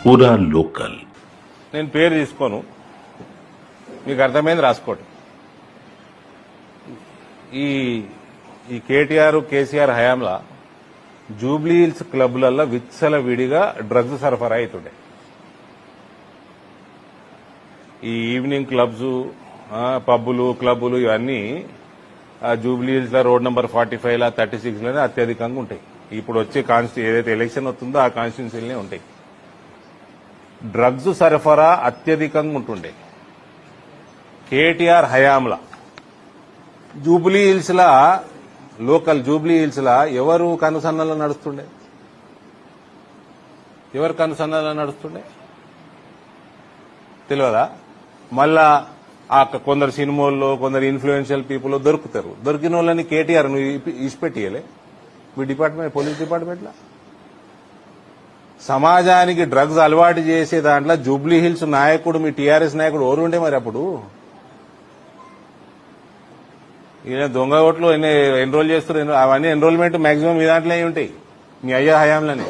పూరా లోకల్. నేను పేరు తీసుకోను, మీకు అర్థమైంది రాసుకోండి. ఈ కేటీఆర్ కేసీఆర్ హయాంలా జూబ్లీ హిల్స్ క్లబ్లలో విచ్చల విడిగా డ్రగ్స్ సరఫరా అవుతుండే. ఈ ఈవినింగ్ క్లబ్స్, పబ్బులు, క్లబ్బులు ఇవన్నీ జూబ్లీ హిల్స్ లో రోడ్ నెంబర్ 45 36 లోనే అత్యధికంగా ఉంటాయి. ఇప్పుడు వచ్చే ఏదైతే ఎలక్షన్ వస్తుందో ఆ కాన్స్టిట్యున్సీలనే ఉంటాయి. డ్రగ్స్ సరఫరా అత్యధికంగా ఉంటుండే. కేటీఆర్ హయాంలా జూబ్లీ హిల్స్ లా, లోకల్ జూబ్లీ హిల్స్ లా ఎవరు కనుసన్నలో నడుస్తుండే? ఎవరు కనుసన్నలో నడుస్తుండే తెలియదా? మళ్ళా కొందరు సినిమాల్లో, కొందరు ఇన్ఫ్లుయెన్షియల్ పీపుల్ దొరుకుతారు. దొరికిన వాళ్ళని కేటీఆర్ నువ్వు ఇచ్చిపెట్టియలే మీ డిపార్ట్మెంట్, పోలీస్ డిపార్ట్మెంట్లో. సమాజానికి డ్రగ్స్ అలవాటు చేసే దాంట్లో జూబ్లీ హిల్స్ నాయకుడు, మీ టీఆర్ఎస్ నాయకుడు ఎవరు ఉండే మరి అప్పుడు? ఈయన దొంగ ఓట్లు ఎన్రోల్ చేస్తారు. అవన్నీ ఎన్రోల్మెంట్ మాక్సిమం మీ దాంట్లో ఉంటాయి, మీ అయ్యా హయాంలోనే.